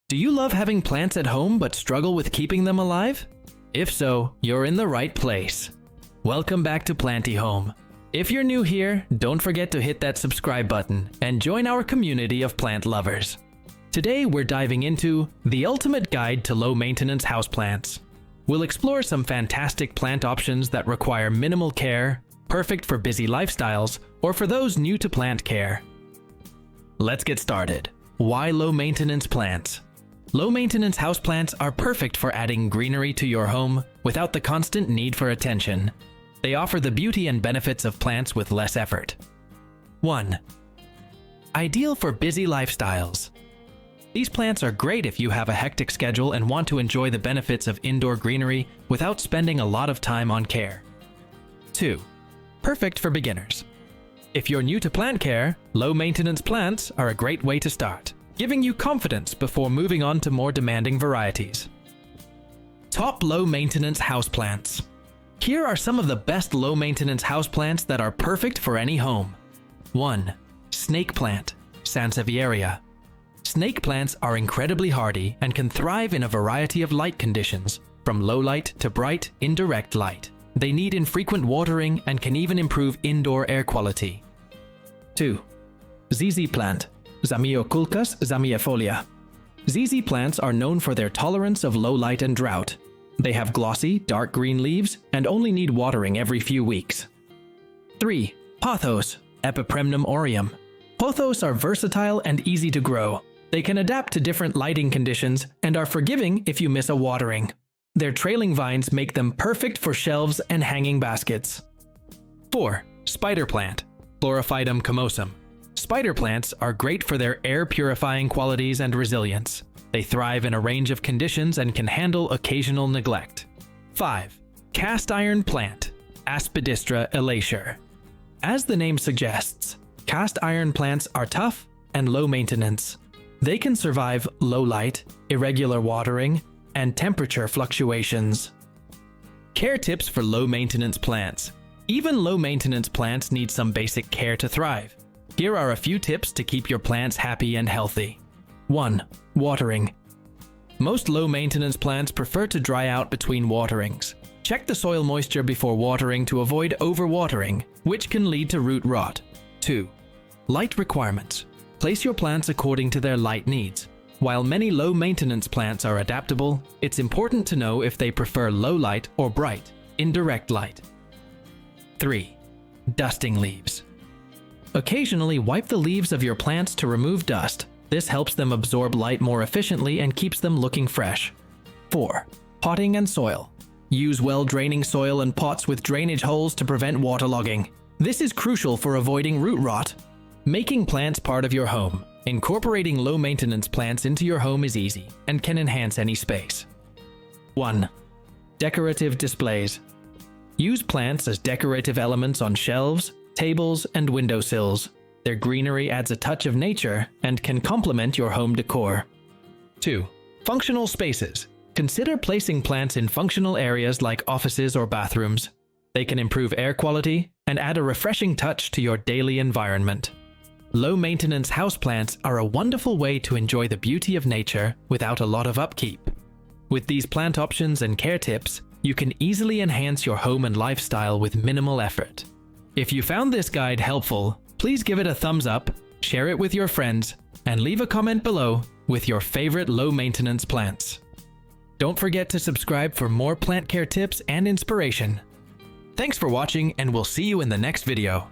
Do you love having plants at home but struggle with keeping them alive? If so, you're in the right place. Welcome back to Planty Home. If you're new here, don't forget to hit that subscribe button and join our community of plant lovers. Today we're diving into the ultimate guide to low-maintenance houseplants. We'll explore some fantastic plant options that require minimal care, perfect for busy lifestyles, or for those new to plant care. Let's get started. Why low-maintenance plants? Low-maintenance houseplants are perfect for adding greenery to your home without the constant need for attention. They offer the beauty and benefits of plants with less effort. 1. Ideal for busy lifestyles. These plants are great if you have a hectic schedule and want to enjoy the benefits of indoor greenery without spending a lot of time on care. 2. Perfect for beginners. If you're new to plant care, low-maintenance plants are a great way to start, giving you confidence before moving on to more demanding varieties. Top low-maintenance houseplants. Here are some of the best low-maintenance houseplants that are perfect for any home. 1. Snake plant, Sansevieria. Snake plants are incredibly hardy and can thrive in a variety of light conditions, from low light to bright, indirect light. They need infrequent watering and can even improve indoor air quality. 2. ZZ plant, Zamioculcas zamiifolia. ZZ plants are known for their tolerance of low light and drought. They have glossy, dark green leaves and only need watering every few weeks. 3. Pothos, Epipremnum aureum. Pothos are versatile and easy to grow. They can adapt to different lighting conditions and are forgiving if you miss a watering. Their trailing vines make them perfect for shelves and hanging baskets. 4. Spider plant, Chlorophytum comosum. Spider plants are great for their air-purifying qualities and resilience. They thrive in a range of conditions and can handle occasional neglect. 5. Cast iron plant, Aspidistra elatior. As the name suggests, cast iron plants are tough and low maintenance. They can survive low light, irregular watering, and temperature fluctuations. Care tips for low-maintenance plants. Even low-maintenance plants need some basic care to thrive. Here are a few tips to keep your plants happy and healthy. 1. Watering. Most low-maintenance plants prefer to dry out between waterings. Check the soil moisture before watering to avoid overwatering, which can lead to root rot. 2. Light requirements. Place your plants according to their light needs. While many low-maintenance plants are adaptable, it's important to know if they prefer low light or bright, indirect light. 3. Dusting leaves. Occasionally wipe the leaves of your plants to remove dust. This helps them absorb light more efficiently and keeps them looking fresh. 4. Potting and soil. Use well-draining soil and pots with drainage holes to prevent waterlogging. This is crucial for avoiding root rot. Making plants part of your home. Incorporating low-maintenance plants into your home is easy and can enhance any space. 1. Decorative displays. Use plants as decorative elements on shelves, tables, and windowsills. Their greenery adds a touch of nature and can complement your home decor. 2. Functional spaces. Consider placing plants in functional areas like offices or bathrooms. They can improve air quality and add a refreshing touch to your daily environment. Low-maintenance houseplants are a wonderful way to enjoy the beauty of nature without a lot of upkeep. With these plant options and care tips, you can easily enhance your home and lifestyle with minimal effort. If you found this guide helpful, please give it a thumbs up, share it with your friends, and leave a comment below with your favorite low-maintenance plants. Don't forget to subscribe for more plant care tips and inspiration. Thanks for watching, and we'll see you in the next video.